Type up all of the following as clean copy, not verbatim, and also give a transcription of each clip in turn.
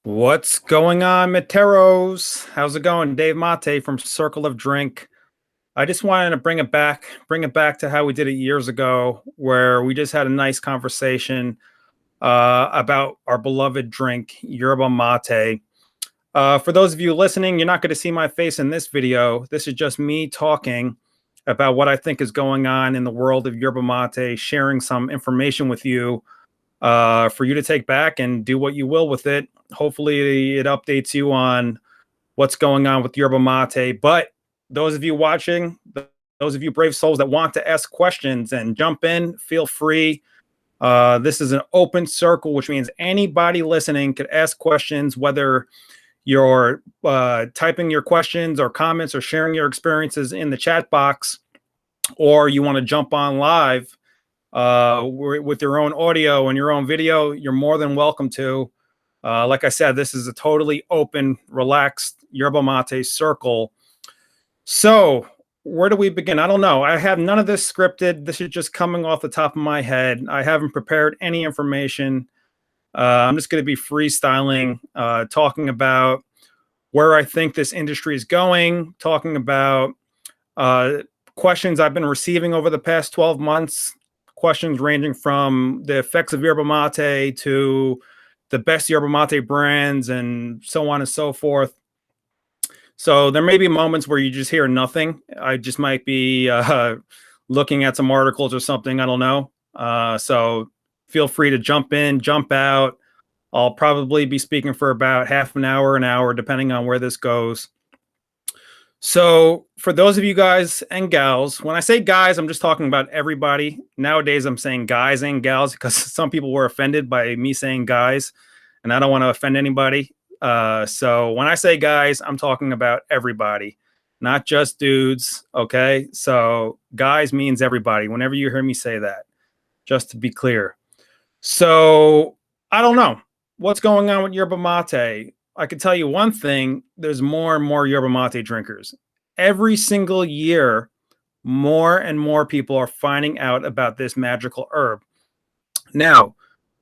What's going on, Materos? How's it going? Dave Ma Tei from Circle of Drink. I just wanted to bring it back to how we did it years ago, where we just had a nice conversation about our beloved drink, Yerba Mate. For those of you listening, you're not going to see my face in this video. This is just me talking about what I think is going on in the world of Yerba Mate, sharing some information with you for you to take back and do what you will with it. Hopefully, it updates you on what's going on with Yerba Mate. But those of you watching, those of you brave souls that want to ask questions and jump in, feel free. This is an open circle, which means anybody listening could ask questions, whether you're typing your questions or comments or sharing your experiences in the chat box, or you want to jump on live with your own audio and your own video. You're more than welcome to. Like I said, this is a totally open, relaxed Yerba Mate circle. So where do we begin? I don't know. I have none of this scripted. This is just coming off the top of my head. I haven't prepared any information. I'm just going to be freestyling, talking about where I think this industry is going, talking about questions I've been receiving over the past 12 months, questions ranging from the effects of Yerba Mate to the best Yerba Mate brands and so on and so forth. So there may be moments where you just hear nothing. I just might be looking at some articles or something. I don't know. So feel free to jump in, jump out. I'll probably be speaking for about half an hour, depending on where this goes. So for those of you guys and gals, when I say guys, I'm just talking about everybody. Nowadays, I'm saying guys and gals because some people were offended by me saying guys, and I don't want to offend anybody. So when I say guys, I'm talking about everybody, not just dudes. Okay. So guys means everybody whenever you hear me say that, just to be clear. So I don't know what's going on with Yerba Mate. I can tell you one thing, there's more and more Yerba Mate drinkers. Every single year, more and more people are finding out about this magical herb. Now,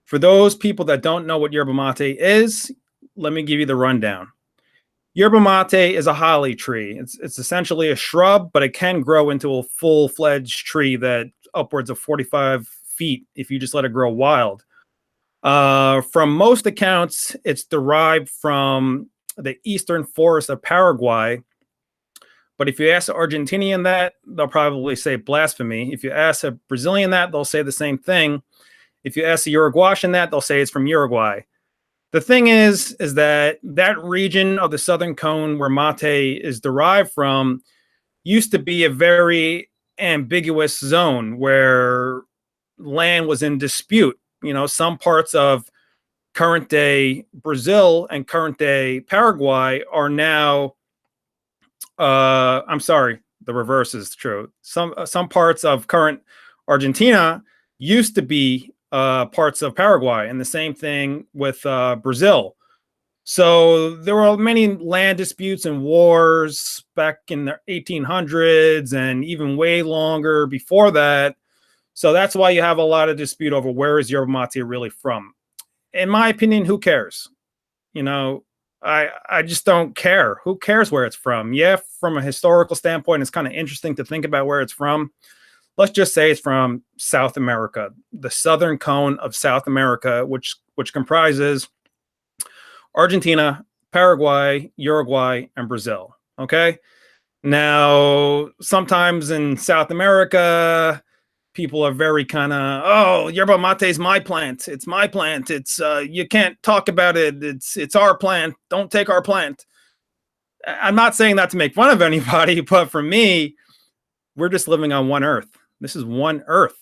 for those people that don't know what Yerba Mate is, let me give you the rundown. Yerba Mate is a holly tree. It's essentially a shrub, but it can grow into a full-fledged tree that upwards of 45 feet if you just let it grow wild. From most accounts, it's derived from the eastern forests of Paraguay. But if you ask an Argentinian that, they'll probably say blasphemy. If you ask a Brazilian that, they'll say the same thing. If you ask a Uruguayan that, they'll say it's from Uruguay. The thing is that region of the southern cone where mate is derived from used to be a very ambiguous zone where land was in dispute. You know, some parts of current day Brazil and current day Paraguay are now, I'm sorry, the reverse is true. Some parts of current Argentina used to be parts of Paraguay, and the same thing with Brazil. So there were many land disputes and wars back in the 1800s and even way longer before that. So that's why you have a lot of dispute over where is Yerba Mate really from. In my opinion, who cares? You know, I just don't care. Who cares where it's from? Yeah, from a historical standpoint, it's kind of interesting to think about where it's from. Let's just say it's from South America, the southern cone of South America, which comprises Argentina, Paraguay, Uruguay, and Brazil. Okay. Now, sometimes in South America, people are very kind of, oh, Yerba Mate is my plant. It's my plant. It's you can't talk about it. It's our plant. Don't take our plant. I'm not saying that to make fun of anybody, but for me, we're just living on one earth. This is one earth.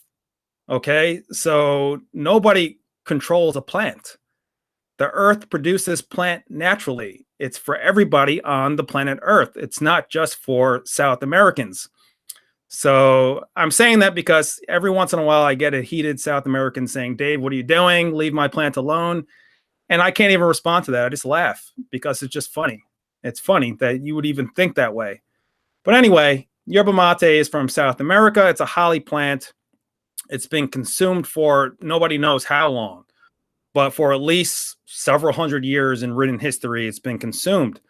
Okay. So nobody controls a plant. The earth produces plant naturally. It's for everybody on the planet Earth. It's not just for South Americans. So I'm saying that because every once in a while I get a heated South American saying, Dave, what are you doing? Leave my plant alone. And I can't even respond to that. I just laugh because it's just funny. It's funny that you would even think that way. But anyway, Yerba Mate is from South America. It's a holly plant. It's been consumed for nobody knows how long. but for at least several hundred years in written history, it's been consumed.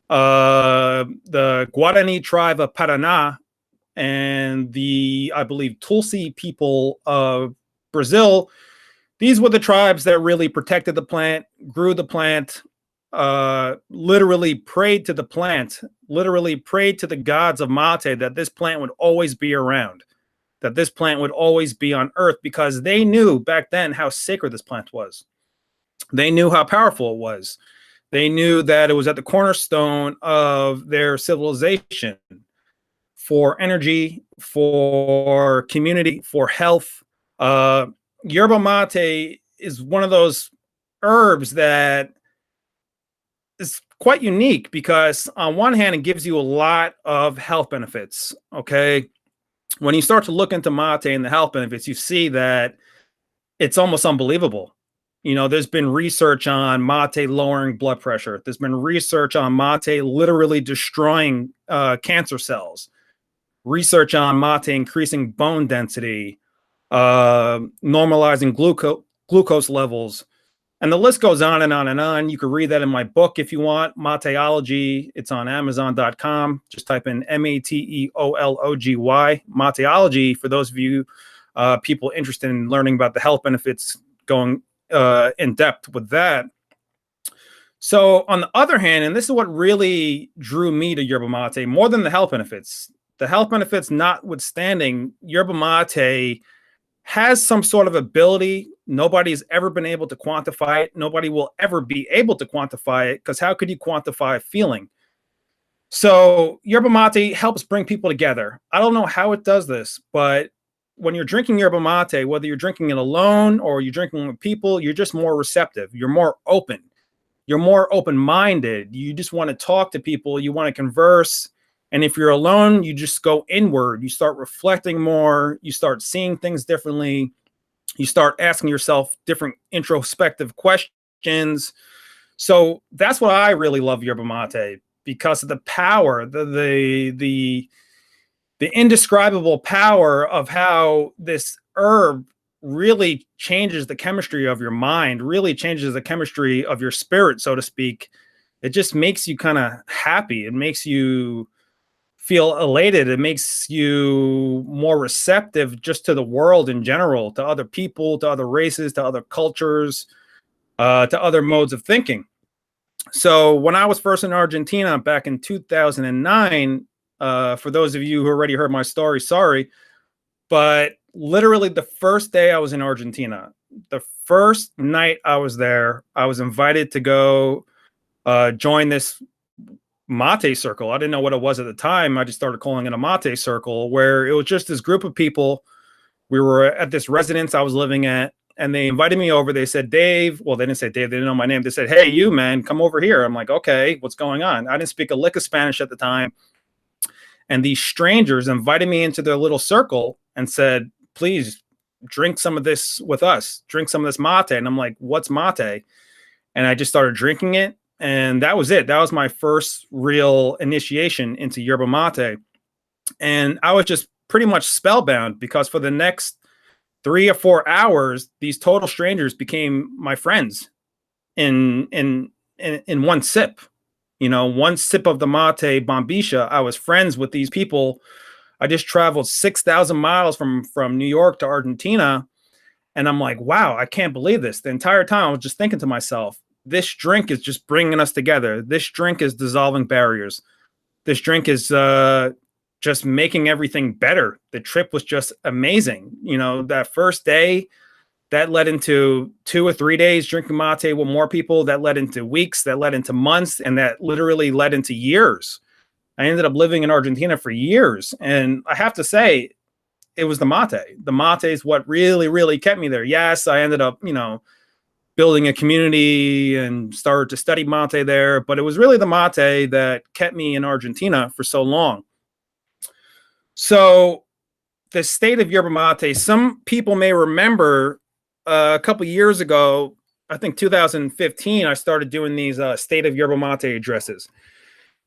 The Guarani tribe of Paraná and the, I believe, Tulsi people of Brazil, these were the tribes that really protected the plant, grew the plant, literally prayed to the plant, literally prayed to the gods of Ma Tei that this plant would always be around, that this plant would always be on earth, because they knew back then how sacred this plant was. They knew how powerful it was. They knew that it was at the cornerstone of their civilization for energy, for community, for health. Yerba mate is one of those herbs that is quite unique because on one hand, it gives you a lot of health benefits. Okay. When you start to look into mate and the health benefits, you see that it's almost unbelievable. You know, there's been research on mate lowering blood pressure. There's been research on mate literally destroying cancer cells. Research on mate increasing bone density, normalizing glucose levels, and the list goes on and on and on. You can read that in my book if you want, Mateology. It's on Amazon.com. Just type in Mateology, Mateology, for those of you people interested in learning about the health benefits, going in depth with that. So on the other hand, and this is what really drew me to yerba mate more than the health benefits notwithstanding, yerba mate has some sort of ability. Nobody's ever been able to quantify it. Nobody will ever be able to quantify it, because how could you quantify a feeling? So yerba mate helps bring people together. I don't know how it does this, but when you're drinking yerba mate, whether you're drinking it alone or you're drinking with people, you're just more receptive. You're more open. You're more open-minded. You just want to talk to people. You want to converse. And if you're alone, you just go inward. You start reflecting more. You start seeing things differently. You start asking yourself different introspective questions. So that's what I really love yerba mate, because of the power, the indescribable power of how this herb really changes the chemistry of your mind, really changes the chemistry of your spirit, so to speak. It just makes you kind of happy. It makes you feel elated. It makes you more receptive just to the world in general, to other people, to other races, to other cultures, to other modes of thinking. So when I was first in Argentina back in 2009, for those of you who already heard my story, sorry, but literally the first day I was in Argentina, the first night I was there, I was invited to go join this mate circle. I didn't know what it was at the time. I just started calling it a mate circle, where it was just this group of people. We were at this residence I was living at, and they invited me over. They said, Dave, well, they didn't say Dave. They didn't know my name. They said, hey, you, man, come over here. I'm like, okay, what's going on? I didn't speak a lick of Spanish at the time. And these strangers invited me into their little circle and said, please drink some of this with us. Drink some of this mate. And I'm like, what's mate? And I just started drinking it. And that was it. That was my first real initiation into yerba mate. And I was just pretty much spellbound, because for the next 3 or 4 hours, these total strangers became my friends in one sip. You know, one sip of the mate bombisha, I was friends with these people. I just traveled 6,000 miles from New York to Argentina. And I'm like, wow, I can't believe this. The entire time I was just thinking to myself, this drink is just bringing us together. This drink is dissolving barriers. This drink is just making everything better. The trip was just amazing. You know, that first day, that led into 2 or 3 days drinking mate with more people. That led into weeks. That led into months. And that literally led into years. I ended up living in Argentina for years. And I have to say, it was the mate. The mate is what really, really kept me there. Yes, I ended up, you know, building a community and started to study mate there. But it was really the mate that kept me in Argentina for so long. So the state of yerba mate, some people may remember a couple years ago, I think 2015, I started doing these state of yerba mate addresses.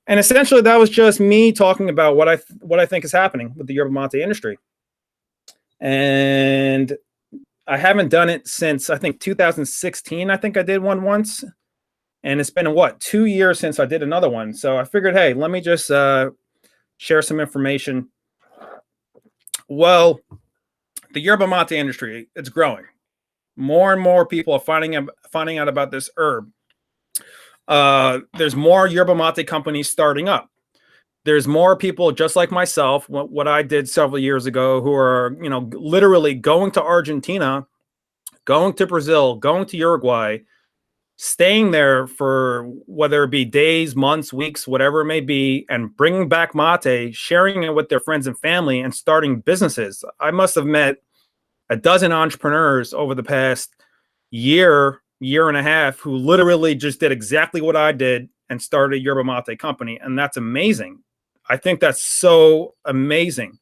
And essentially that was just me talking about what I think is happening with the yerba mate industry. And I haven't done it since I think 2016. I think I did one once, and it's been what 2 years since I did another one. So I figured, hey, let me just share some information. Well, the yerba mate industry, it's growing. More and more people are finding out about this herb. There's more yerba mate companies starting up. There's more people just like myself, what I did several years ago, who are, literally going to Argentina, going to Brazil, going to Uruguay, staying there for whether it be days, months, weeks, whatever it may be, and bringing back mate, sharing it with their friends and family, and starting businesses. I must have met a dozen entrepreneurs over the past year and a half who literally just did exactly what I did and started a yerba mate company. And that's amazing. I think that's so amazing.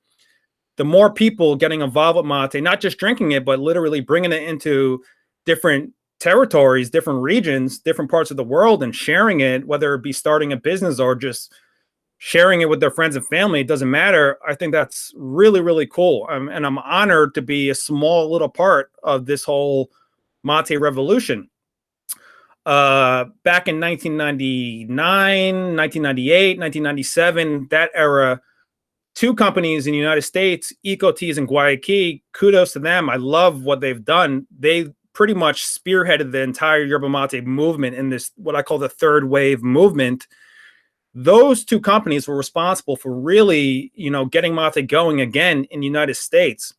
The more people getting involved with mate, not just drinking it, but literally bringing it into different territories, different regions, different parts of the world, and sharing it, whether it be starting a business or just sharing it with their friends and family, it doesn't matter. I think that's really, really cool. And I'm honored to be a small little part of this whole mate revolution. Back in 1999, 1998, 1997, that era, two companies in the United States, Ecoteas and Guayaquil, kudos to them. I love what they've done. They pretty much spearheaded the entire yerba mate movement in this, what I call the third wave movement. Those two companies were responsible for really, getting mate going again in the United States.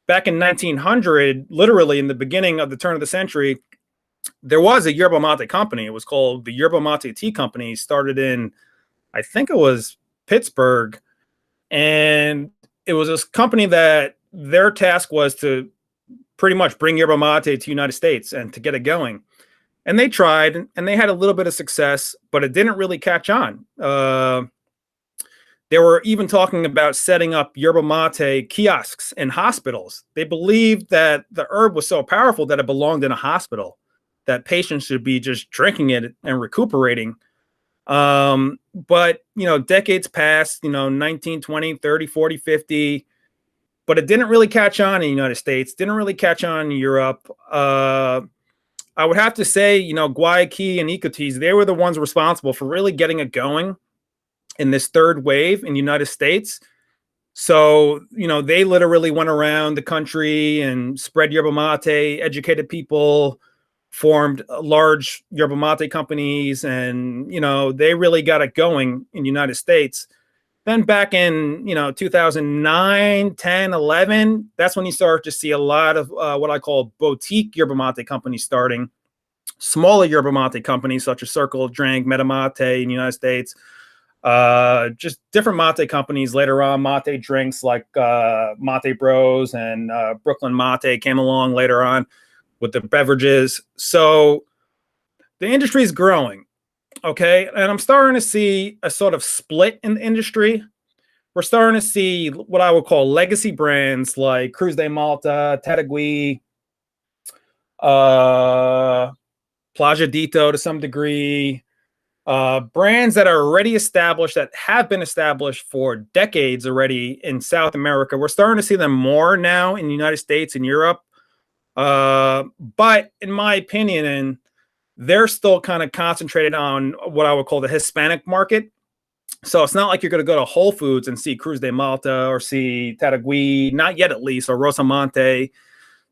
Back in 1900, literally in the beginning of the turn of the century, there was a yerba mate company. It was called the Yerba Mate Tea Company, started in, I think it was Pittsburgh. And it was this company that their task was to pretty much bring yerba mate to the United States and to get it going. And they tried, and they had a little bit of success, but it didn't really catch on. They were even talking about setting up yerba mate kiosks in hospitals. They believed that the herb was so powerful that it belonged in a hospital, that patients should be just drinking it and recuperating. But, decades passed, 19, 20, 30, 40, 50, but it didn't really catch on in the United States, didn't really catch on in Europe. I would have to say, Guayaquil and Ecoteas, they were the ones responsible for really getting it going in this third wave in the United States. So, they literally went around the country and spread yerba mate, educated people, formed large yerba mate companies, and, they really got it going in the United States. Then back in, 2009, 10, 11, that's when you start to see a lot of what I call boutique yerba mate companies starting. Smaller yerba mate companies such as Circle of Drink, Meta Mate in the United States, just different mate companies. Later on, mate drinks like Mate Bros and Brooklyn Mate came along later on with the beverages. So the industry is growing. Okay. And I'm starting to see a sort of split in the industry. We're starting to see what I would call legacy brands like Cruz de Malta, Tadagui, Playa Dito to some degree, brands that are already established, that have been established for decades already in South America. We're starting to see them more now in the United States and Europe. But in my opinion, and they're still kind of concentrated on what I would call the Hispanic market. So it's not like you're going to go to Whole Foods and see Cruz de Malta or see Tadagui, not yet at least, or Rosamonte.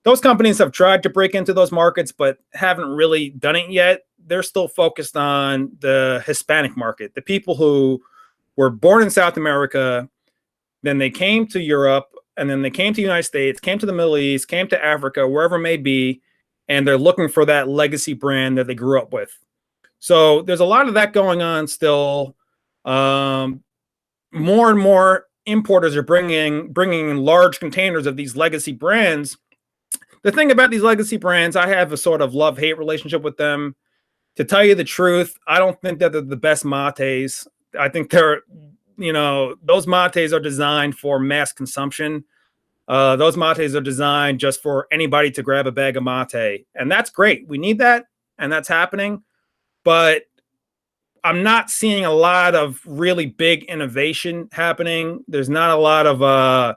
Those companies have tried to break into those markets, but haven't really done it yet. They're still focused on the Hispanic market, the people who were born in South America, then they came to Europe, and then they came to the United States, came to the Middle East, came to Africa, wherever it may be, and they're looking for that legacy brand that they grew up with. So there's a lot of that going on still. More and more importers are bringing in large containers of these legacy brands. The thing about these legacy brands, I have a sort of love-hate relationship with them. To tell you the truth, I don't think that they're the best mates. I think they're, those mates are designed for mass consumption. Those mates are designed just for anybody to grab a bag of mate. And that's great. We need that, and that's happening. But I'm not seeing a lot of really big innovation happening. There's not a lot of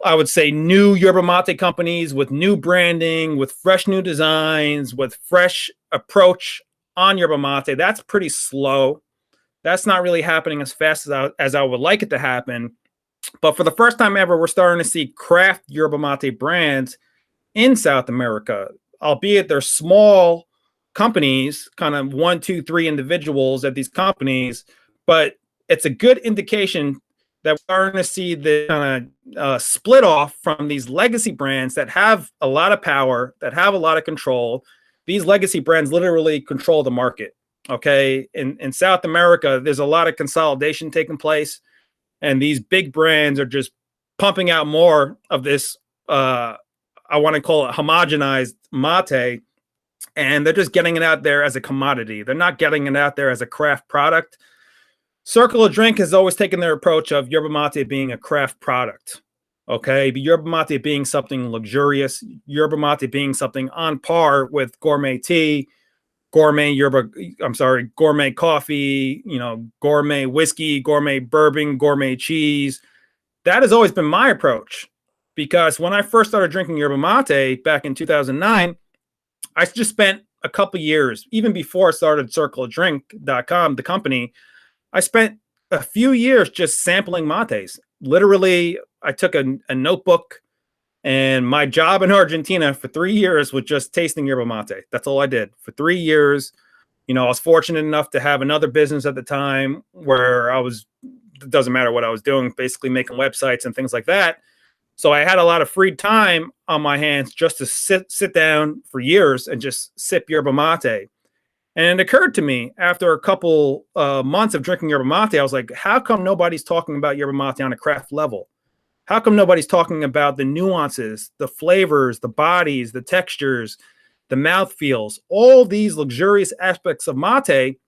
I would say, new yerba mate companies with new branding, with fresh new designs, with fresh approach on yerba mate. That's pretty slow. That's not really happening as fast as I would like it to happen. But for the first time ever, we're starting to see craft yerba mate brands in South America, albeit they're small companies, kind of one, two, three individuals at these companies. But it's a good indication that we're starting to see the kind of split off from these legacy brands that have a lot of power, that have a lot of control. These legacy brands literally control the market. Okay. In South America, there's a lot of consolidation taking place, and these big brands are just pumping out more of this. I want to call it homogenized mate, and they're just getting it out there as a commodity. They're not getting it out there as a craft product. Circle of Drink has always taken their approach of yerba mate being a craft product. Okay, but yerba mate being something luxurious, yerba mate being something on par with gourmet tea, gourmet coffee, gourmet whiskey, gourmet bourbon, gourmet cheese. That has always been my approach, because when I first started drinking yerba mate back in 2009, I just spent a couple years, even before I started circleofdrink.com, the company. I spent a few years just sampling mates. Literally, I took a notebook, and my job in Argentina for 3 years was just tasting yerba mate. That's all I did for 3 years. I was fortunate enough to have another business at the time where it doesn't matter what I was doing, basically making websites and things like that. So I had a lot of free time on my hands just to sit down for years and just sip yerba mate. And it occurred to me after a couple months of drinking yerba mate, I was like, how come nobody's talking about yerba mate on a craft level? How come nobody's talking about the nuances, the flavors, the bodies, the textures, the mouthfeels, all these luxurious aspects of mate?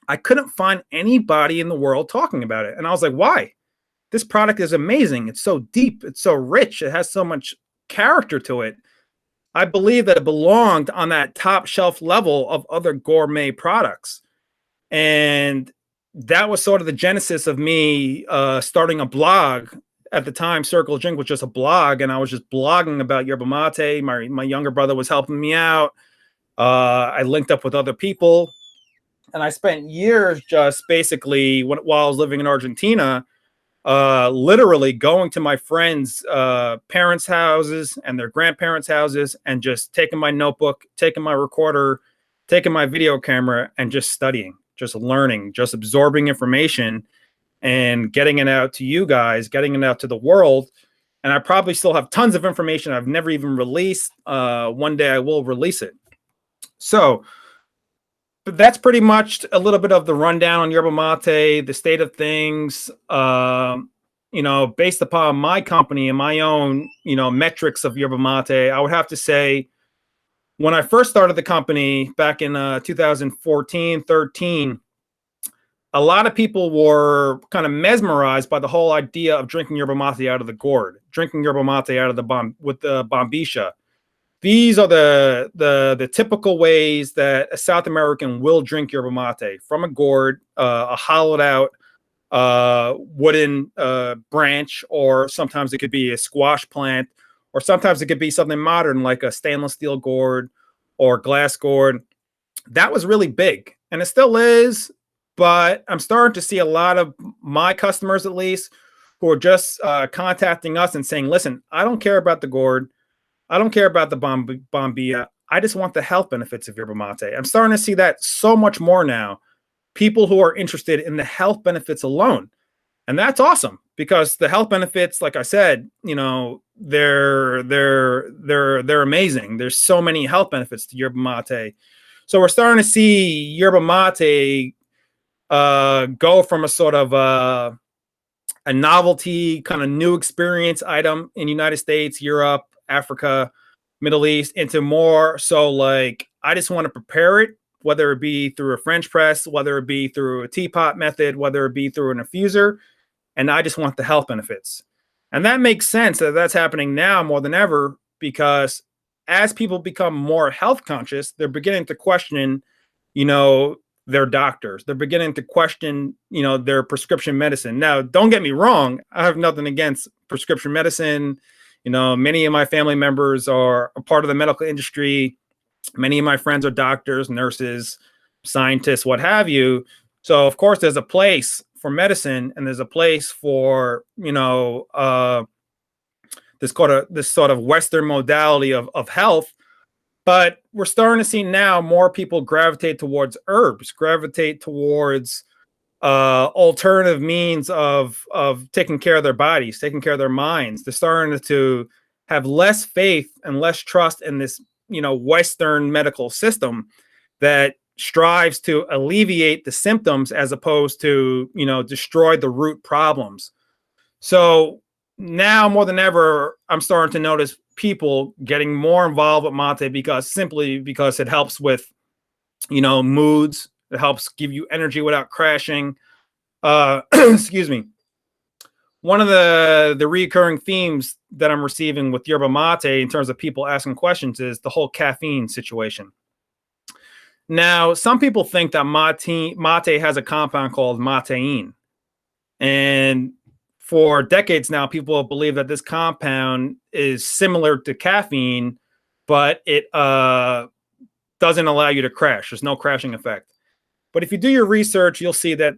I couldn't find anybody in the world talking about it. And I was like, why? This product is amazing. It's so deep. It's so rich. It has so much character to it. I believe that it belonged on that top shelf level of other gourmet products. And that was sort of the genesis of me starting a blog. At the time, Circle of Drink was just a blog, and I was just blogging about yerba mate. My younger brother was helping me out. I linked up with other people, and I spent years just basically, while I was living in Argentina, literally going to my friends' parents' houses and their grandparents' houses, and just taking my notebook, taking my recorder, taking my video camera, and just studying, just learning, just absorbing information, and getting it out to you guys, getting it out to the world. And I probably still have tons of information I've never even released. One day I will release it. So that's pretty much a little bit of the rundown on yerba mate, the state of things, based upon my company and my own, metrics of yerba mate. I would have to say, when I first started the company back in 2014, 13, a lot of people were kind of mesmerized by the whole idea of drinking yerba mate out of the gourd, drinking yerba mate out of the bombisha. These are the typical ways that a South American will drink yerba mate: from a gourd, a hollowed out wooden branch, or sometimes it could be a squash plant, or sometimes it could be something modern like a stainless steel gourd or glass gourd. That was really big, and it still is. But I'm starting to see a lot of my customers, at least, who are just contacting us and saying, listen, I don't care about the gourd. I don't care about the bombilla. I just want the health benefits of yerba mate. I'm starting to see that so much more now. People who are interested in the health benefits alone. And that's awesome, because the health benefits, like I said, they're amazing. There's so many health benefits to yerba mate. So we're starting to see yerba mate go from a sort of a novelty kind of new experience item in the United States, Europe, Africa, Middle East, into more so like, I just want to prepare it, whether it be through a French press, whether it be through a teapot method, whether it be through an infuser, and I just want the health benefits. And that makes sense that that's happening now more than ever, because as people become more health conscious, they're beginning to question, their doctors. They're beginning to question, their prescription medicine. Now, don't get me wrong. I have nothing against prescription medicine. Many of my family members are a part of the medical industry. Many of my friends are doctors, nurses, scientists, what have you. So, of course, there's a place for medicine, and there's a place for, this sort of Western modality of health. But we're starting to see now more people gravitate towards herbs, gravitate towards alternative means of taking care of their bodies, taking care of their minds. They're starting to have less faith and less trust in this, Western medical system that strives to alleviate the symptoms as opposed to, destroy the root problems. So now more than ever, I'm starting to notice people getting more involved with Ma Tei because it helps with, moods. It helps give you energy without crashing. Excuse me. One of the recurring themes that I'm receiving with Yerba Mate in terms of people asking questions is the whole caffeine situation. Now, some people think that mate has a compound called matein. And for decades now, people believe that this compound is similar to caffeine, but it doesn't allow you to crash. There's no crashing effect. But if you do your research, you'll see that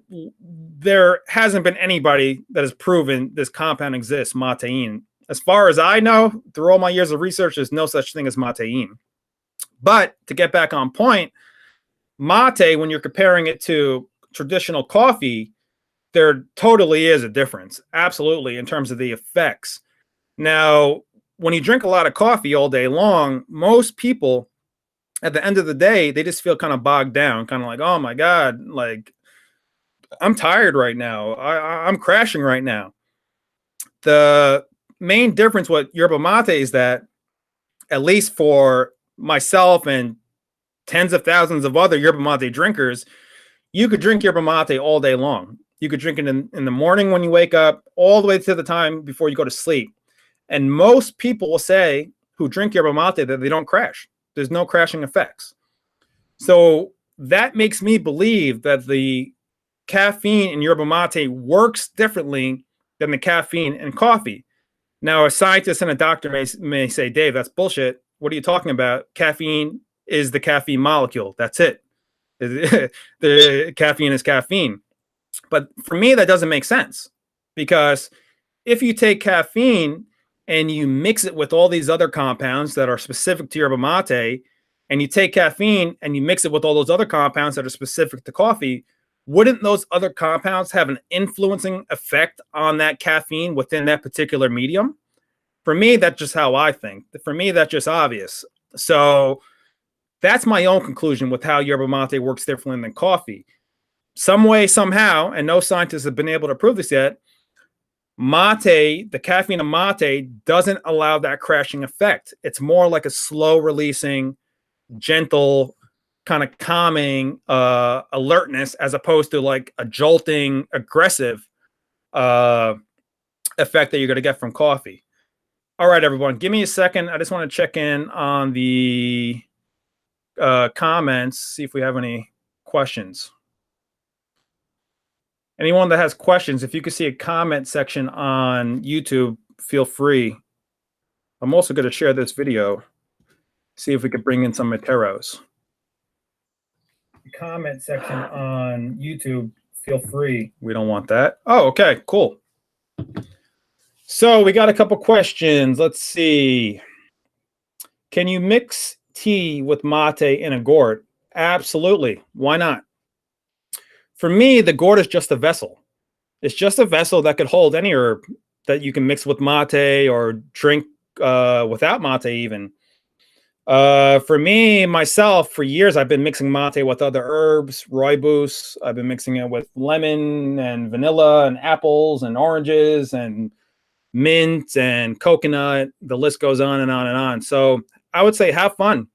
there hasn't been anybody that has proven this compound exists, matein. As far as I know, through all my years of research, there's no such thing as matein. But to get back on point, mate, when you're comparing it to traditional coffee, there totally is a difference, absolutely, in terms of the effects. Now, when you drink a lot of coffee all day long, most people, at the end of the day, they just feel kind of bogged down, kind of like, oh my God, like, I'm tired right now. I'm crashing right now. The main difference with yerba mate is that, at least for myself and tens of thousands of other yerba mate drinkers, you could drink yerba mate all day long. You could drink it in the morning when you wake up, all the way to the time before you go to sleep. And most people will say, who drink yerba mate, that they don't crash. There's no crashing effects. So that makes me believe that the caffeine in yerba mate works differently than the caffeine in coffee. Now, a scientist and a doctor may say, Dave, that's bullshit. What are you talking about? Caffeine is the caffeine molecule. That's it. The caffeine is caffeine. But for me, that doesn't make sense, because if you take caffeine and you mix it with all these other compounds that are specific to yerba mate, and you take caffeine and you mix it with all those other compounds that are specific to coffee, wouldn't those other compounds have an influencing effect on that caffeine within that particular medium? For me, that's just how I think. For me, that's just obvious. So that's my own conclusion with how yerba mate works differently than coffee. Some way, somehow, and no scientists have been able to prove this yet, mate, the caffeine of mate, doesn't allow that crashing effect. It's more like a slow releasing, gentle, kind of calming alertness, as opposed to like a jolting, aggressive effect that you're going to get from coffee. All right, everyone, give me a second. I just want to check in on the comments, see if we have any questions. Anyone that has questions, if you could see a comment section on YouTube, feel free. I'm also going to share this video, see if we could bring in some Materos. Comment section on YouTube, feel free. We don't want that. Oh, okay, cool. So we got a couple questions. Let's see. Can you mix tea with mate in a gourd? Absolutely. Why not? For me, the gourd is just a vessel. It's just a vessel that could hold any herb that you can mix with mate or drink without mate even. For me, myself, for years, I've been mixing mate with other herbs, rooibos. I've been mixing it with lemon and vanilla and apples and oranges and mint and coconut. The list goes on and on and on. So I would say have fun.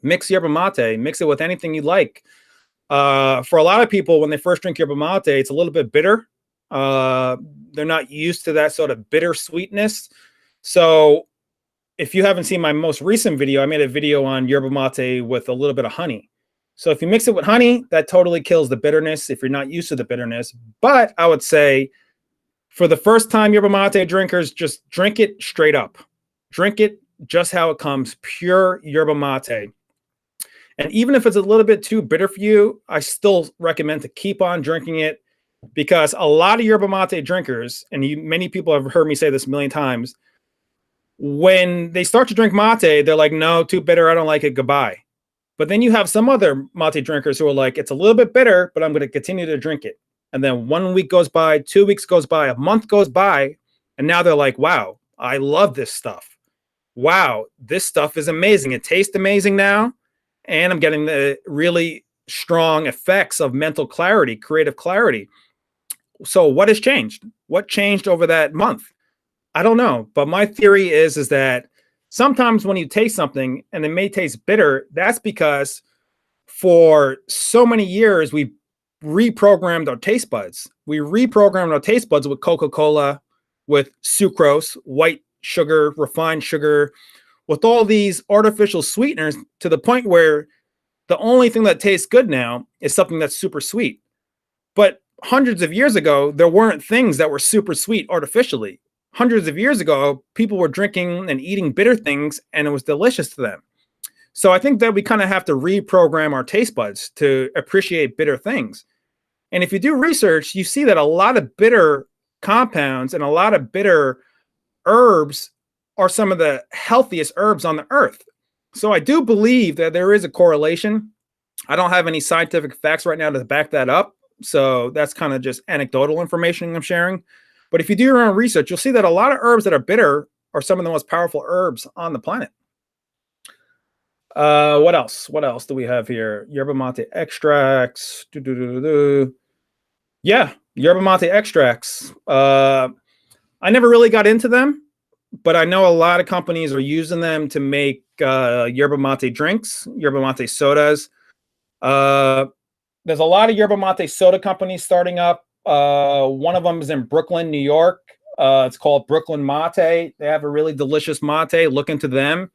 Mix yerba mate. Mix it with anything you like. For a lot of people, when they first drink yerba mate, it's a little bit bitter. They're not used to that sort of bitter sweetness. So if you haven't seen my most recent video, I made a video on yerba mate with a little bit of honey. So if you mix it with honey, that totally kills the bitterness if you're not used to the bitterness. But I would say for the first time yerba mate drinkers, just drink it straight up. Drink it just how it comes, pure yerba mate. And even if it's a little bit too bitter for you, I still recommend to keep on drinking it, because a lot of yerba mate drinkers, and many people have heard me say this a million times, when they start to drink mate, they're like, no, too bitter, I don't like it, goodbye. But then you have some other mate drinkers who are like, it's a little bit bitter, but I'm going to continue to drink it. And then 1 week goes by, 2 weeks goes by, a month goes by, and now they're like, wow, I love this stuff. Wow, this stuff is amazing. It tastes amazing now. And I'm getting the really strong effects of mental clarity, creative clarity. So what has changed? What changed over that month? I don't know. But my theory is that sometimes when you taste something and it may taste bitter, that's because for so many years we reprogrammed our taste buds. We reprogrammed our taste buds with Coca-Cola, with sucrose, white sugar, refined sugar, with all these artificial sweeteners, to the point where the only thing that tastes good now is something that's super sweet. But hundreds of years ago, there weren't things that were super sweet artificially. Hundreds of years ago, people were drinking and eating bitter things, and it was delicious to them. So I think that we kind of have to reprogram our taste buds to appreciate bitter things. And if you do research, you see that a lot of bitter compounds and a lot of bitter herbs are some of the healthiest herbs on the earth. So I do believe that there is a correlation. I don't have any scientific facts right now to back that up. So that's kind of just anecdotal information I'm sharing. But if you do your own research, you'll see that a lot of herbs that are bitter are some of the most powerful herbs on the planet. What else? What else do we have here? Yerba mate extracts. Yeah, yerba mate extracts. I never really got into them, but I know a lot of companies are using them to make yerba mate drinks, yerba mate sodas. There's a lot of yerba mate soda companies starting up. One of them is in Brooklyn, New York. It's called Brooklyn Ma Tei. They have a really delicious mate. Look into them.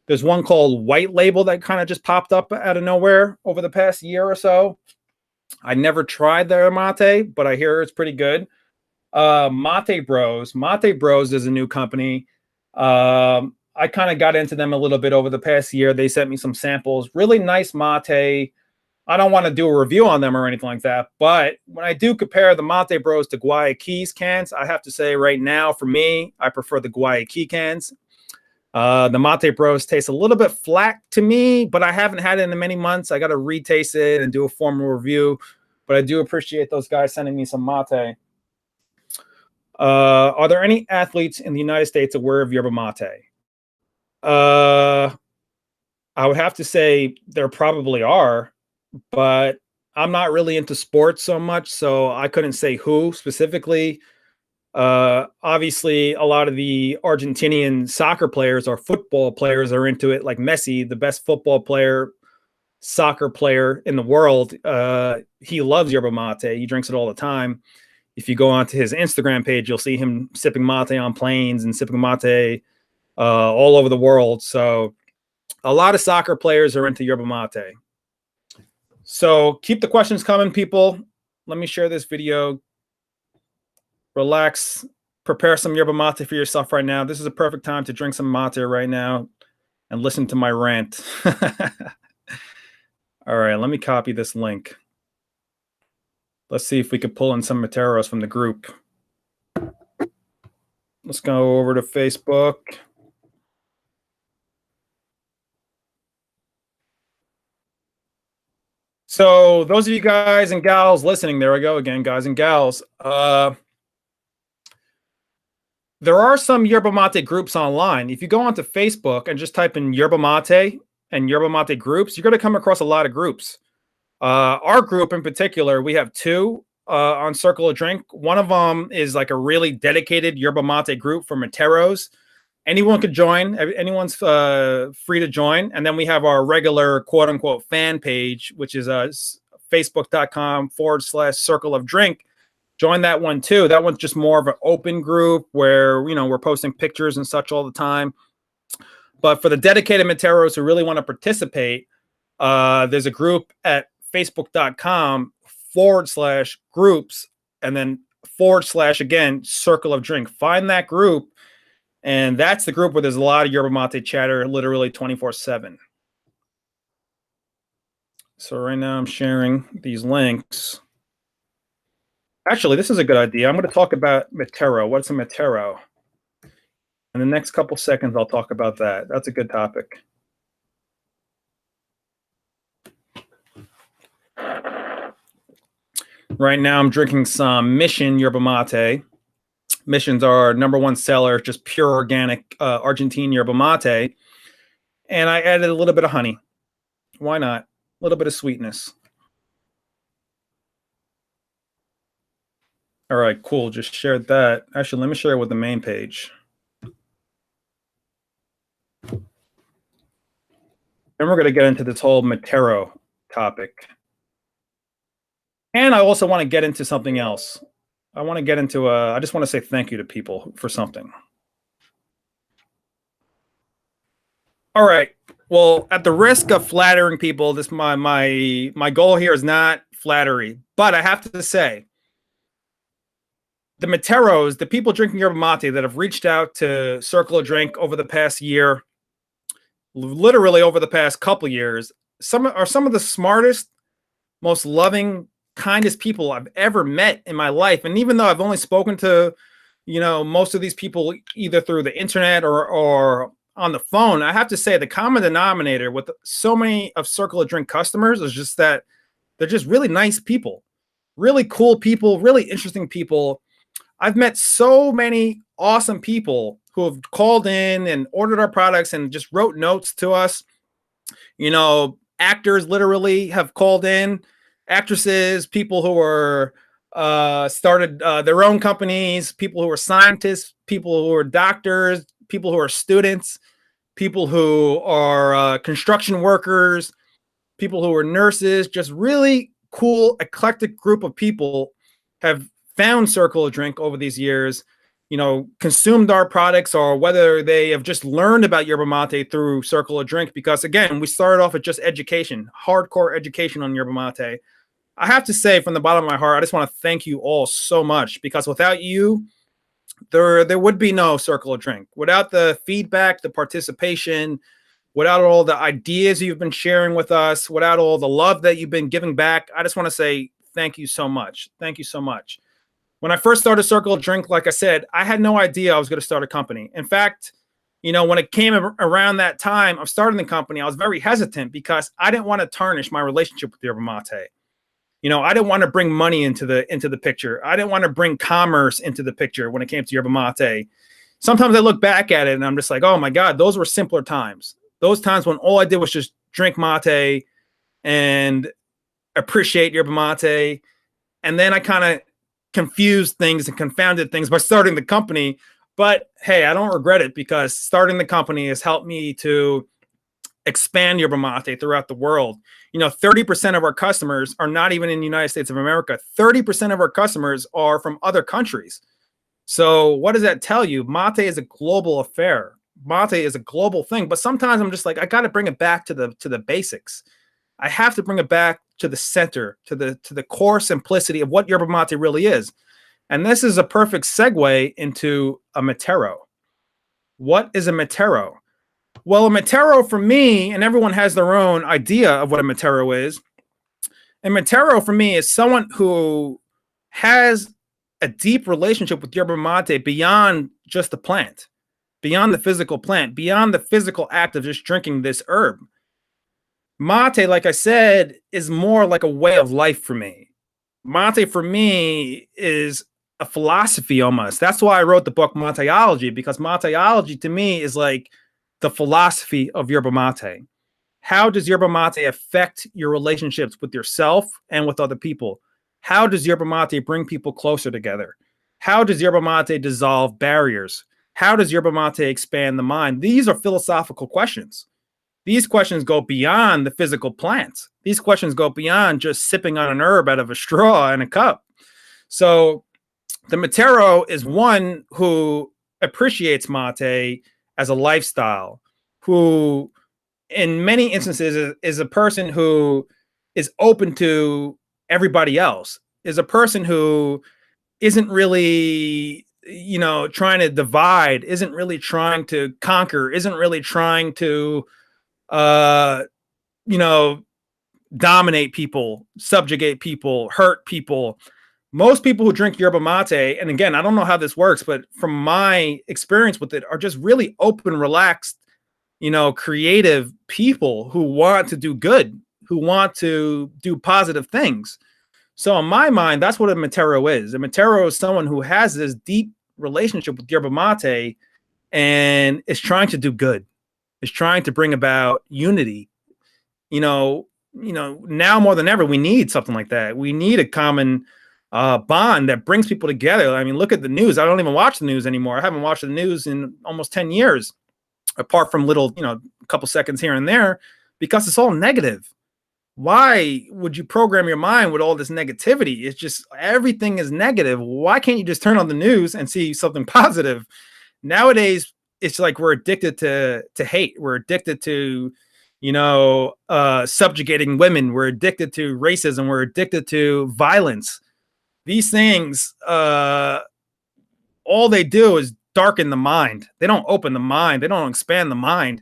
There's one called White Label that kind of just popped up out of nowhere over the past year or so. I never tried their mate, but I hear it's pretty good. Mate Bros. Mate Bros is a new company. I kind of got into them a little bit over the past year. They sent me some samples. Really nice mate. I don't want to do a review on them or anything like that, but when I do compare the Mate Bros to Guayaquil's cans, I have to say right now, for me, I prefer the Guayaquil cans. The Mate Bros taste a little bit flat to me, but I haven't had it in many months. I got to retaste it and do a formal review, but I do appreciate those guys sending me some mate. Are there any athletes in the United States aware of yerba mate? I would have to say there probably are, but I'm not really into sports so much, so I couldn't say who specifically. Obviously, a lot of the Argentinian soccer players or football players are into it, like Messi, the best football player, soccer player in the world. He loves yerba mate. He drinks it all the time. If you go onto his Instagram page, you'll see him sipping mate on planes and sipping mate all over the world. So a lot of soccer players are into yerba mate. So keep the questions coming, people. Let me share this video. Relax. Prepare some yerba mate for yourself right now. This is a perfect time to drink some mate right now and listen to my rant. All right, let me copy this link. Let's see if we could pull in some Materos from the group. Let's go over to Facebook. So those of you guys and gals listening, there we go again, guys and gals. There are some yerba mate groups online. If you go onto Facebook and just type in yerba mate and yerba mate groups, you're going to come across a lot of groups. Our group in particular, we have two on Circle of Drink. One of them is like a really dedicated yerba mate group for Materos. Anyone could join. Anyone's free to join. And then we have our regular quote unquote fan page, which is facebook.com/Circle of Drink. Join that one too. That one's just more of an open group where, you know, we're posting pictures and such all the time. But for the dedicated Materos who really want to participate, There's a group at facebook.com/groups and then / again, Circle of Drink. Find that group. And that's the group where there's a lot of Yerba Mate chatter, literally 24/7. So right now I'm sharing these links. Actually, this is a good idea. I'm going to talk about Matero. What's a Matero? In the next couple seconds, I'll talk about that. That's a good topic. Right now, I'm drinking some Mission Yerba Mate. Missions are #1 seller, just pure organic Argentine Yerba Mate. And I added a little bit of honey. Why not? A little bit of sweetness. All right, cool. Just shared that. Actually, let me share it with the main page. Then we're going to get into this whole Matero topic. And I also want to get into something else. I want to get into I just want to say thank you to people for something. All right. Well, at the risk of flattering people, this my goal here is not flattery, but I have to say, the Materos, the people drinking Yerba Mate that have reached out to Circle of Drink over the past year, literally over the past couple years, some of the smartest, most loving, kindest people I've ever met in my life. And even though I've only spoken to, most of these people either through the internet or on the phone, I have to say the common denominator with so many of Circle of Drink customers is just that they're just really nice people, really cool people, really interesting people. I've met so many awesome people who have called in and ordered our products and just wrote notes to us. Actors literally have called in, actresses, people who are started their own companies, people who are scientists, people who are doctors, people who are students, people who are construction workers, people who are nurses, just really cool, eclectic group of people have found Circle of Drink over these years, consumed our products, or whether they have just learned about Yerba Mate through Circle of Drink. Because again, we started off with just education, hardcore education on Yerba Mate. I have to say from the bottom of my heart, I just want to thank you all so much, because without you, there would be no Circle of Drink. Without the feedback, the participation, without all the ideas you've been sharing with us, without all the love that you've been giving back, I just want to say thank you so much. Thank you so much. When I first started Circle of Drink, like I said, I had no idea I was going to start a company. In fact, when it came around that time of starting the company, I was very hesitant because I didn't want to tarnish my relationship with Yerba Mate. I didn't want to bring money into the picture. I didn't want to bring commerce into the picture when it came to Yerba Mate. Sometimes I look back at it and I'm just like, oh my God, those were simpler times. Those times when all I did was just drink mate and appreciate Yerba Mate. And then I kind of confused things and confounded things by starting the company. But hey, I don't regret it, because starting the company has helped me to expand Yerba Mate throughout the world. 30% of our customers are not even in the United States of America. 30% of our customers are from other countries. So what does that tell you? Mate is a global affair. Mate is a global thing. But sometimes I'm just like, I got to bring it back to the basics. I have to bring it back to the center, to the core simplicity of what Yerba Mate really is. And this is a perfect segue into a Matero. What is a Matero? Well, a Matero for me, and everyone has their own idea of what a Matero is. A Matero for me is someone who has a deep relationship with Yerba Mate beyond just the plant, beyond the physical plant, beyond the physical act of just drinking this herb. Mate, like I said, is more like a way of life for me. Mate for me is a philosophy almost. That's why I wrote the book Mateology, because Mateology to me is like the philosophy of Yerba Mate. How does Yerba Mate affect your relationships with yourself and with other people? How does Yerba Mate bring people closer together? How does Yerba Mate dissolve barriers? How does Yerba Mate expand the mind? These are philosophical questions. These questions go beyond the physical plants. These questions go beyond just sipping on an herb out of a straw in a cup. So the Matero is one who appreciates mate as a lifestyle, who in many instances is a person who is open to everybody else, is a person who isn't really, trying to divide, isn't really trying to conquer, isn't really trying to, uh, you know, dominate people, subjugate people, hurt people. Most people who drink yerba mate, and again, I don't know how this works, but from my experience with it, are just really open, relaxed, creative people who want to do good, who want to do positive things. So in my mind, that's what a Matero is. A Matero is someone who has this deep relationship with yerba mate and is trying to do good, is trying to bring about unity. Now more than ever, we need something like that. We need a common bond that brings people together. I mean, look at the news. I don't even watch the news anymore. I haven't watched the news in almost 10 years, apart from little, a couple seconds here and there, because it's all negative. Why would you program your mind with all this negativity? It's just everything is negative. Why can't you just turn on the news and see something positive? Nowadays, it's like we're addicted to hate. We're addicted to, subjugating women. We're addicted to racism. We're addicted to violence. These things, all they do is darken the mind. They don't open the mind. They don't expand the mind.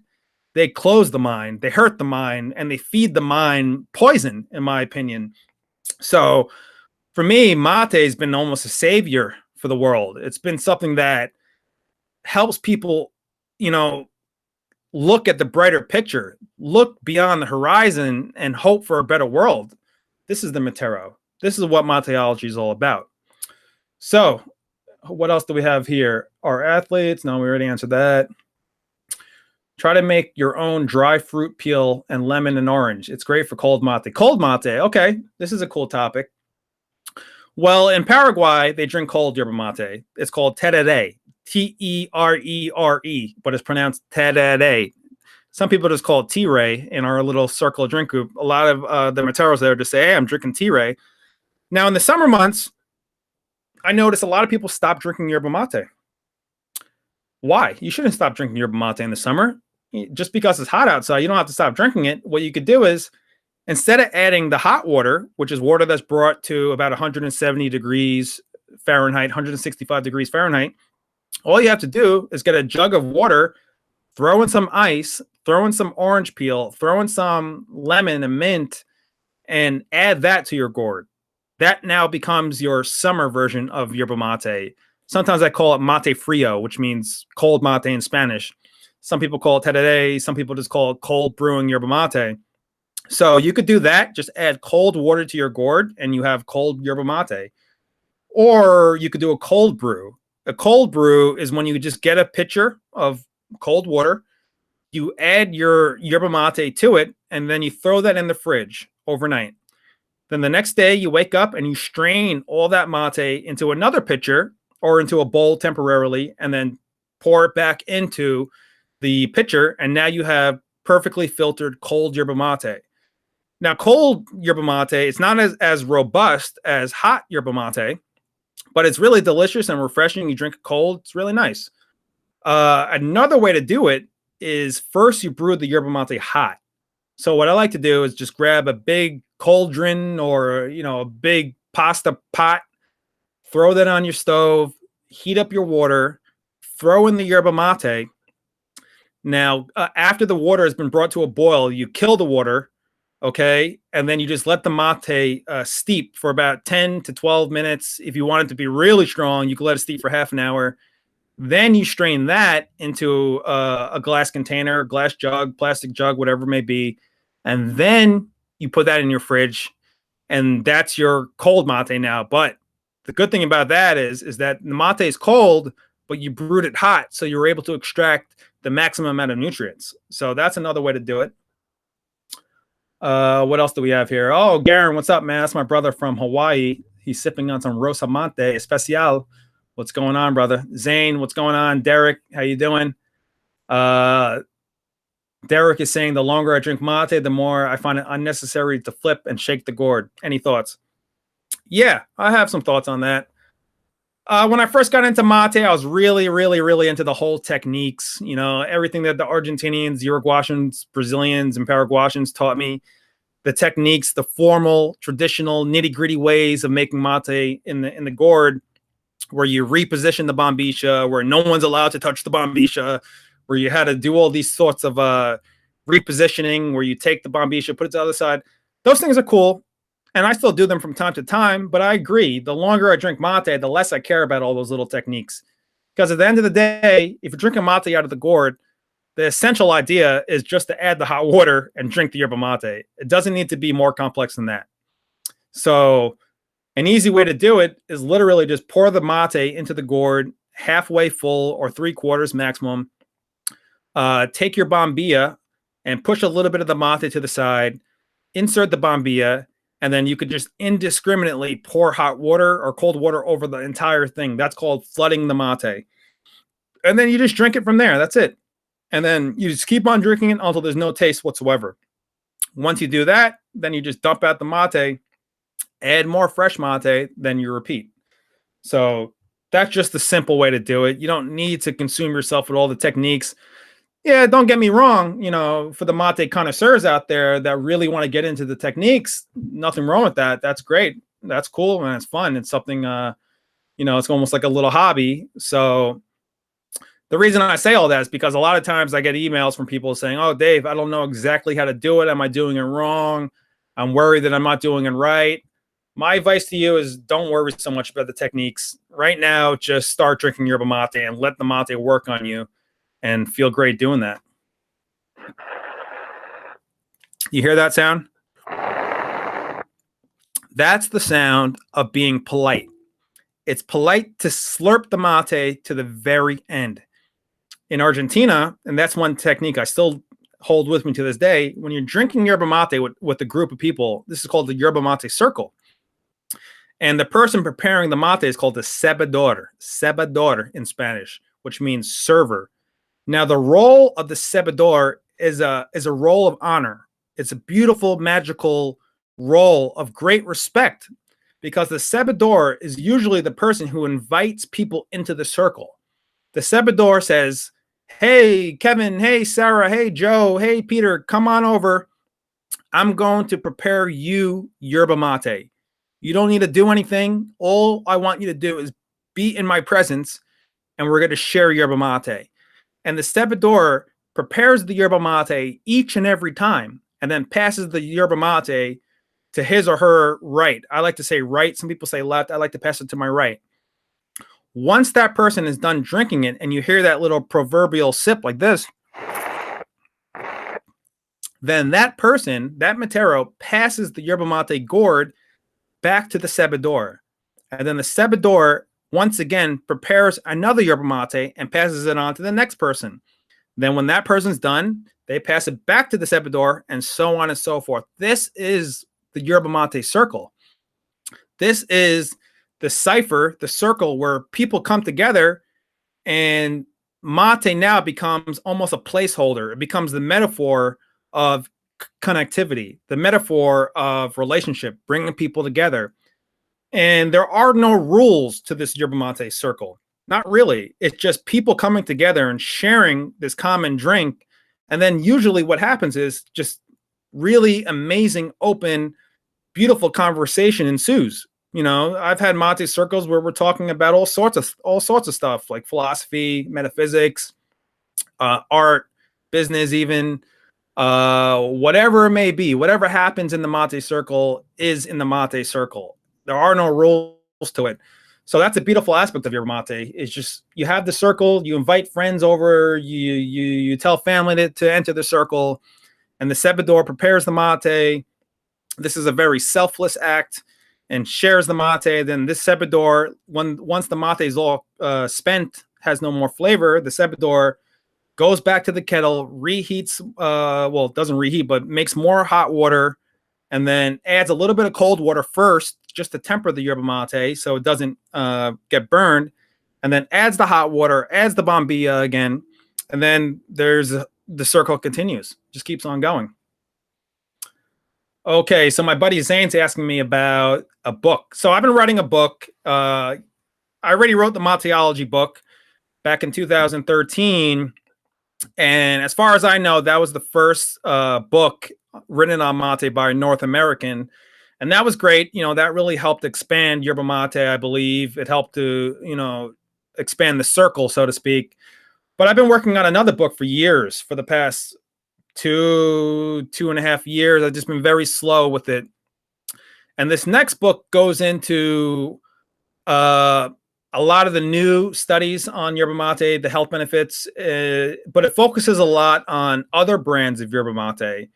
They close the mind, they hurt the mind, and they feed the mind poison, in my opinion. So for me, mate has been almost a savior for the world. It's been something that helps people, look at the brighter picture, look beyond the horizon, and hope for a better world. This is the Matero. This is what mateology is all about. So what else do we have here? Our athletes. No, we already answered that. Try to make your own dry fruit peel and lemon and orange. It's great for cold mate. Cold mate. Okay, this is a cool topic. Well, in Paraguay, they drink cold yerba mate. It's called tereré, T-E-R-E-R-E, but it's pronounced tereré. Some people just call it T-Ray in our little circle of drink group. A lot of the Materos there just say, hey, I'm drinking T-Ray. Now, in the summer months, I notice a lot of people stop drinking yerba mate. Why? You shouldn't stop drinking yerba mate in the summer. Just because it's hot outside, you don't have to stop drinking it. What you could do is, instead of adding the hot water, which is water that's brought to about 170 degrees Fahrenheit, 165 degrees Fahrenheit, all you have to do is get a jug of water, throw in some ice, throw in some orange peel, throw in some lemon and mint, and add that to your gourd. That now becomes your summer version of yerba mate. Sometimes I call it mate frio, which means cold mate in Spanish. Some people call it tereré. Some people just call it cold brewing yerba mate. So you could do that. Just add cold water to your gourd and you have cold yerba mate. Or you could do a cold brew. A cold brew is when you just get a pitcher of cold water, you add your yerba mate to it, and then you throw that in the fridge overnight. Then the next day you wake up and you strain all that mate into another pitcher or into a bowl temporarily, and then pour it back into the pitcher, and now you have perfectly filtered cold yerba mate. Now, cold yerba mate, it's not as robust as hot yerba mate, but it's really delicious and refreshing. You drink it cold, it's really nice. Another way to do it is first you brew the yerba mate hot. So what I like to do is just grab a big cauldron or, a big pasta pot, throw that on your stove, heat up your water, throw in the yerba mate. Now, after the water has been brought to a boil, you kill the water, okay? And then you just let the mate steep for about 10 to 12 minutes. If you want it to be really strong, you can let it steep for half an hour. Then you strain that into a glass container, glass jug, plastic jug, whatever it may be. And then you put that in your fridge, and that's your cold mate now. But the good thing about that is that the mate is cold, but you brewed it hot, so you're able to extract the maximum amount of nutrients. So that's another way to do it. What else do we have here? Oh, Garen, what's up, man? That's my brother from Hawaii. He's sipping on some Rosamante Especial. What's going on, brother? Zane, what's going on? Derek, how you doing? Derek is saying the longer I drink mate, the more I find it unnecessary to flip and shake the gourd. Any thoughts? Yeah, I have some thoughts on that. When I first got into mate, I was really, really, really into the whole techniques. You know, everything that the Argentinians, Uruguayans, Brazilians, and Paraguayans taught me. The techniques, the formal, traditional, nitty-gritty ways of making mate in the gourd, where you reposition the bombisha, where no one's allowed to touch the bombisha, where you had to do all these sorts of repositioning, where you take the bombisha, put it to the other side. Those things are cool, and I still do them from time to time. But I agree, the longer I drink mate, the less I care about all those little techniques. Because at the end of the day, if you're drinking mate out of the gourd, the essential idea is just to add the hot water and drink the yerba mate. It doesn't need to be more complex than that. So an easy way to do it is literally just pour the mate into the gourd halfway full or 3/4 maximum. Take your bombilla and push a little bit of the mate to the side, insert the bombilla, and then you could just indiscriminately pour hot water or cold water over the entire thing. That's called flooding the mate. And then you just drink it from there. That's it. And then you just keep on drinking it until there's no taste whatsoever. Once you do that, then you just dump out the mate, add more fresh mate, then you repeat. So that's just the simple way to do it. You don't need to consume yourself with all the techniques. Yeah, don't get me wrong. You know, for the mate connoisseurs out there that really want to get into the techniques, nothing wrong with that. That's great. That's cool and it's fun. It's something, it's almost like a little hobby. So the reason I say all that is because a lot of times I get emails from people saying, "Oh, Dave, I don't know exactly how to do it. Am I doing it wrong? I'm worried that I'm not doing it right." My advice to you is don't worry so much about the techniques. Right now, just start drinking yerba mate and let the mate work on you and feel great doing that. You hear that sound? That's the sound of being polite. It's polite to slurp the mate to the very end. In Argentina, and that's one technique I still hold with me to this day, when you're drinking yerba mate with a group of people, this is called the yerba mate circle. And the person preparing the mate is called the cebador in Spanish, which means server. Now, the role of the cebador is a role of honor. It's a beautiful, magical role of great respect because the cebador is usually the person who invites people into the circle. The cebador says, "Hey, Kevin. Hey, Sarah. Hey, Joe. Hey, Peter. Come on over. I'm going to prepare you yerba mate. You don't need to do anything. All I want you to do is be in my presence, and we're going to share yerba mate." And the cebador prepares the yerba mate each and every time, and then passes the yerba mate to his or her right. I like to say right. Some people say left. I like to pass it to my right. Once that person is done drinking it and you hear that little proverbial sip like this, then that person, that Matero, passes the yerba mate gourd back to the cebador. And then the cebador, once again, prepares another yerba mate and passes it on to the next person. Then when that person's done, they pass it back to the cebador and so on and so forth. This is the yerba mate circle. This is the cipher, the circle where people come together, and mate now becomes almost a placeholder. It becomes the metaphor of connectivity, the metaphor of relationship, bringing people together. And there are no rules to this yerba mate circle. Not really. It's just people coming together and sharing this common drink. And then usually what happens is just really amazing, open, beautiful conversation ensues. You know, I've had mate circles where we're talking about all sorts of stuff like philosophy, metaphysics, art, business, even whatever it may be. Whatever happens in the mate circle is in the mate circle. There are no rules to it. So that's a beautiful aspect of your mate. It's just you have the circle, you invite friends over, you tell family to enter the circle, and the cebador prepares the mate. This is a very selfless act and shares the mate. Then this cebador, once the mate is all spent, has no more flavor, the cebador goes back to the kettle, reheats, it doesn't reheat, but makes more hot water, and then adds a little bit of cold water first just to temper the yerba mate so it doesn't get burned, and then adds the hot water, adds the bombilla again, and then the circle continues, just keeps on going. Okay, so my buddy Zane's asking me about a book. So I've been writing a book. I already wrote the Mateology book back in 2013. And as far as I know, that was the first book written on mate by a North American. And that was great. That really helped expand yerba mate, I believe. It helped to, expand the circle, so to speak. But I've been working on another book for years, for the past 2.5 years. I've just been very slow with it. And this next book goes into uh, a lot of the new studies on yerba mate, the health benefits, but it focuses a lot on other brands of yerba mate,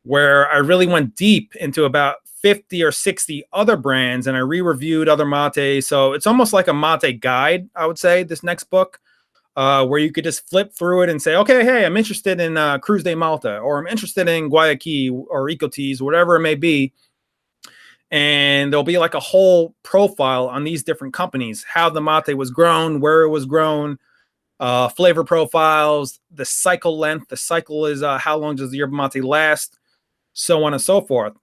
where I really went deep into about 50 or 60 other brands, and I re-reviewed other mate. So it's almost like a mate guide, I would say, this next book, where you could just flip through it and say, okay, hey, I'm interested in Cruz de Malta, or I'm interested in Guayaquil or Ecoteas, whatever it may be. And there'll be like a whole profile on these different companies, how the mate was grown, where it was grown, flavor profiles, the cycle length. The cycle is how long does the yerba mate last, so on and so forth.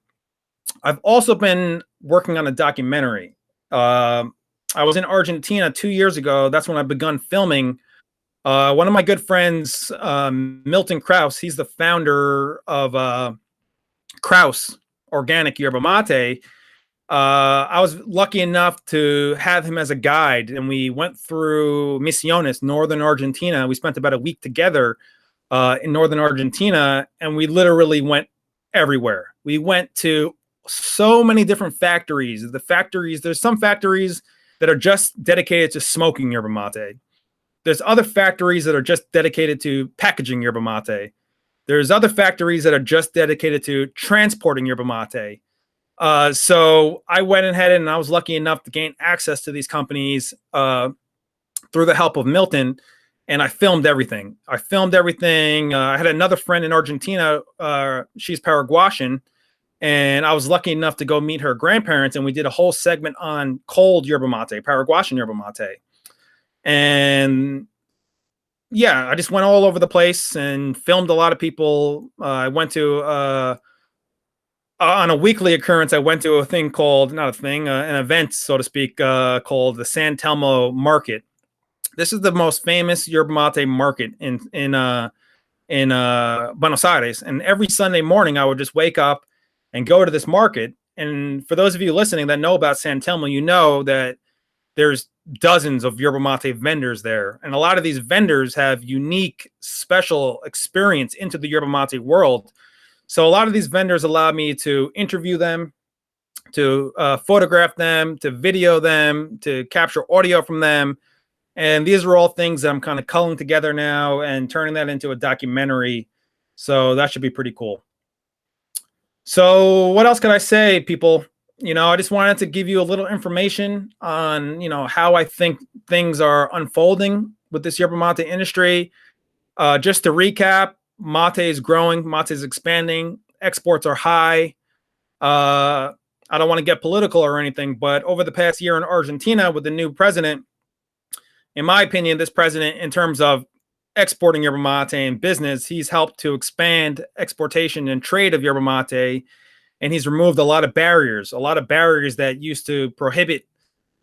I've also been working on a documentary. I was in Argentina 2 years ago. That's when I begun filming. One of my good friends, Milton Krause, he's the founder of Krause Organic Yerba Mate. I was lucky enough to have him as a guide, and we went through Misiones, northern Argentina. We spent about a week together in northern Argentina, and we literally went everywhere. We went to so many different factories. There's some factories that are just dedicated to smoking yerba mate. There's other factories that are just dedicated to packaging yerba mate. There's other factories that are just dedicated to transporting yerba mate. So I went ahead and I was lucky enough to gain access to these companies through the help of Milton, and I filmed everything. I had another friend in Argentina. She's Paraguayan, and I was lucky enough to go meet her grandparents, and we did a whole segment on cold yerba mate, Paraguayan yerba mate. And yeah, I just went all over the place and filmed a lot of people. I went to on a weekly occurrence, I went to a thing called, not a thing, an event, so to speak, called the San Telmo Market. This is the most famous yerba mate market in Buenos Aires. And every Sunday morning, I would just wake up and go to this market. And for those of you listening that know about San Telmo, you know that there's dozens of yerba mate vendors there. And a lot of these vendors have unique, special experience into the yerba mate world. So a lot of these vendors allow me to interview them, to photograph them, to video them, to capture audio from them. And these are all things that I'm kind of culling together now and turning that into a documentary. So that should be pretty cool. So what else could I say, people? I just wanted to give you a little information on, how I think things are unfolding with this yerba mate industry. Just to recap, mate is growing, mate is expanding, exports are high. I don't want to get political or anything, but over the past year in Argentina with the new president, in my opinion, this president, in terms of exporting yerba mate and business, he's helped to expand exportation and trade of yerba mate, and he's removed a lot of barriers that used to prohibit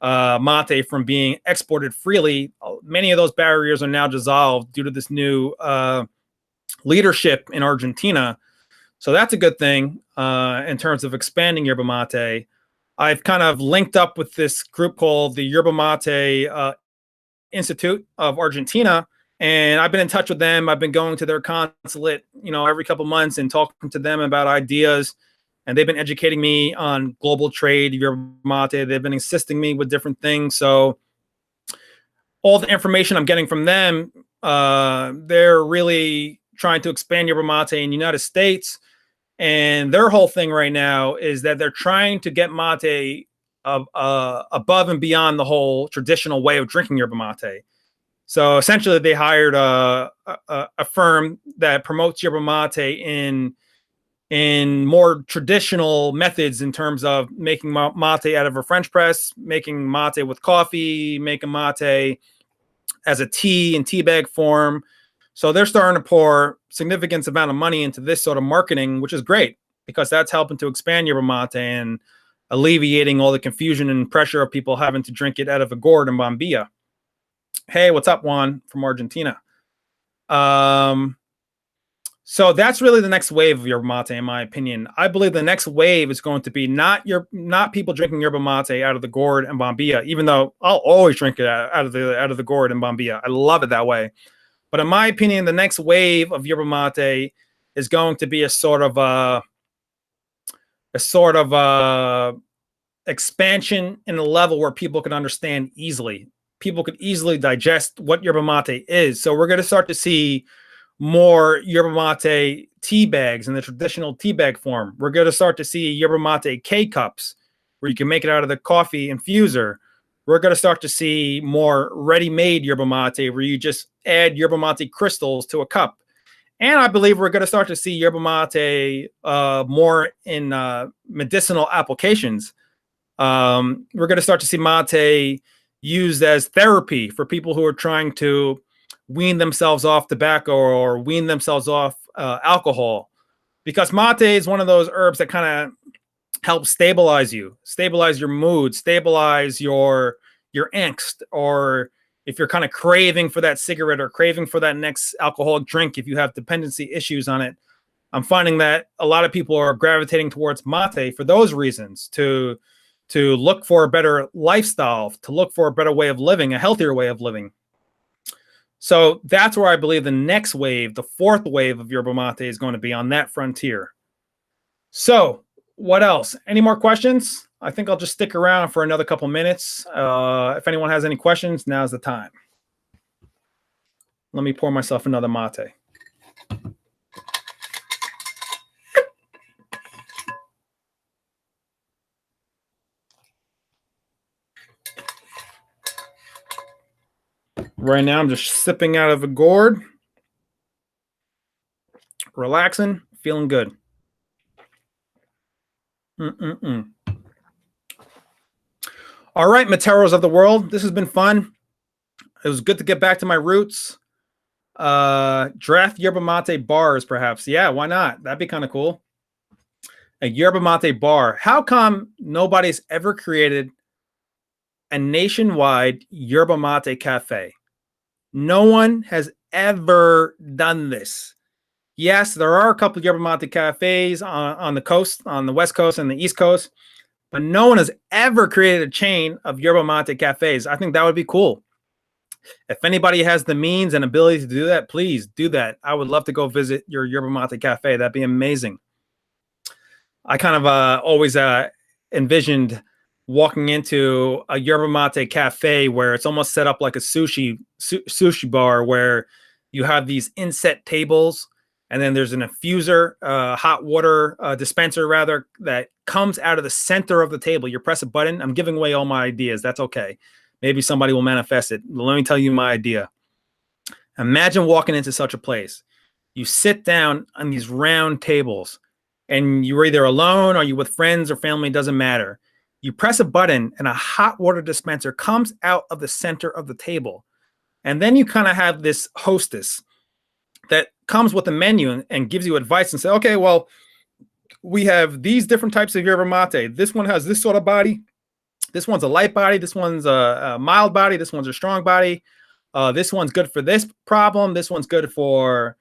mate from being exported freely. Many of those barriers are now dissolved due to this new leadership in Argentina. So that's a good thing in terms of expanding yerba mate. I've kind of linked up with this group called the Yerba Mate Institute of Argentina, and I've been in touch with them. I've been going to their consulate, every couple months and talking to them about ideas. And they've been educating me on global trade, yerba mate. They've been assisting me with different things. So all the information I'm getting from them, they're really trying to expand yerba mate in the United States. And their whole thing right now is that they're trying to get mate above and beyond the whole traditional way of drinking yerba mate. So essentially, they hired a firm that promotes yerba mate in more traditional methods in terms of making mate out of a French press, making mate with coffee, making mate as a tea in tea bag form. So they're starting to pour significant amount of money into this sort of marketing, which is great because that's helping to expand yerba mate. And alleviating all the confusion and pressure of people having to drink it out of a gourd and bombilla. Hey, what's up, Juan from Argentina? So that's really the next wave of yerba mate, in my opinion. I believe the next wave is going to be not people drinking yerba mate out of the gourd and bombilla, even though I'll always drink it out of the gourd and bombilla. I love it that way. But in my opinion, the next wave of yerba mate is going to be a sort of expansion in a level where people can understand easily. People could easily digest what yerba mate is. So we're going to start to see more yerba mate tea bags in the traditional tea bag form. We're going to start to see yerba mate K-cups where you can make it out of the coffee infuser. We're going to start to see more ready-made yerba mate where you just add yerba mate crystals to a cup. And I believe we're going to start to see yerba mate more in medicinal applications. We're going to start to see mate used as therapy for people who are trying to wean themselves off tobacco or wean themselves off alcohol, because mate is one of those herbs that kind of helps stabilize you, stabilize your mood, stabilize your angst, or if you're kind of craving for that cigarette or craving for that next alcoholic drink, if you have dependency issues on it. I'm finding that a lot of people are gravitating towards mate for those reasons, to look for a better lifestyle, to look for a better way of living, a healthier way of living. So that's where I believe the next wave, the fourth wave of yerba mate is going to be, on that frontier. So what else? Any more questions? I think I'll just stick around for another couple minutes. If anyone has any questions, now's the time. Let me pour myself another mate. Right now, I'm just sipping out of a gourd, relaxing, feeling good. All right, Materos of the world, this has been fun. It was good to get back to my roots. Draft yerba mate bars, perhaps. Yeah, why not? That'd be kind of cool. A yerba mate bar. How come nobody's ever created a nationwide yerba mate cafe? No one has ever done this. Yes, there are a couple of yerba mate cafes on the coast, on the West Coast and the East Coast, but no one has ever created a chain of yerba mate cafes. I think that would be cool. If anybody has the means and ability to do that, please do that. I would love to go visit your yerba mate cafe. That'd be amazing. I kind of always envisioned walking into a yerba mate cafe where it's almost set up like a sushi bar, where you have these inset tables, and then there's an infuser, hot water dispenser rather, that comes out of the center of the table. You press a button. I'm giving away all my ideas. That's okay. Maybe somebody will manifest it. Let me tell you my idea. Imagine walking into such a place. You sit down on these round tables, and you're either alone or you with friends or family, doesn't matter. You press a button and a hot water dispenser comes out of the center of the table. And then you kind of have this hostess that comes with a menu and gives you advice and say, okay, well, we have these different types of yerba mate. This one has this sort of body. This one's a light body. This one's a mild body. This one's a strong body. This one's good for this problem. This one's good for,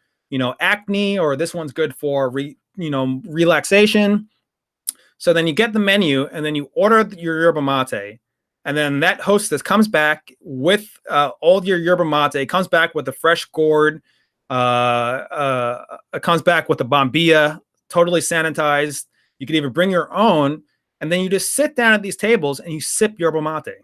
acne, or this one's good for, relaxation. So then you get the menu and then you order your yerba mate. And then that hostess comes back with all your yerba mate, comes back with a fresh gourd, comes back with a bombilla, totally sanitized. You can even bring your own. And then you just sit down at these tables and you sip yerba mate.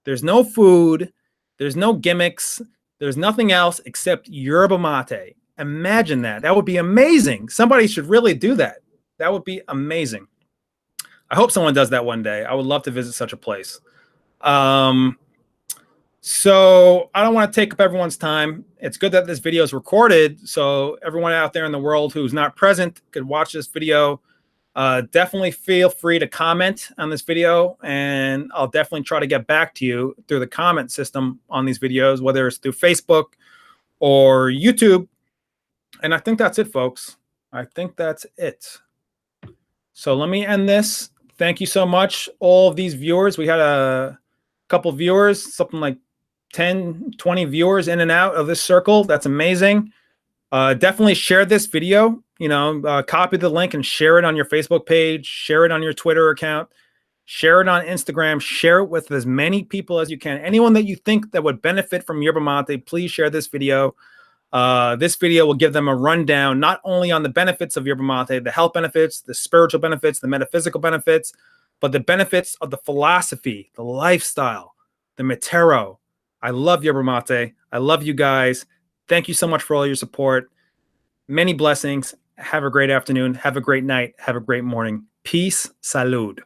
There's no food. There's no gimmicks. There's nothing else except yerba mate. Imagine that. That would be amazing. Somebody should really do that. That would be amazing. I hope someone does that one day. I would love to visit such a place. So I don't want to take up everyone's time. It's good that this video is recorded, so everyone out there in the world who's not present could watch this video. Definitely feel free to comment on this video, and I'll definitely try to get back to you through the comment system on these videos, whether it's through Facebook or YouTube. And I think that's it, folks. I think that's it. So let me end this. Thank you so much, all of these viewers. We had a couple viewers, something like 10, 20 viewers in and out of this circle. That's amazing. Definitely share this video. Copy the link and share it on your Facebook page, share it on your Twitter account, share it on Instagram, share it with as many people as you can. Anyone that you think that would benefit from yerba mate, please share this video. This video will give them a rundown, not only on the benefits of yerba mate, the health benefits, the spiritual benefits, the metaphysical benefits, but the benefits of the philosophy, the lifestyle, the Matero. I love yerba mate. I love you guys. Thank you so much for all your support. Many blessings. Have a great afternoon. Have a great night. Have a great morning. Peace. Salud.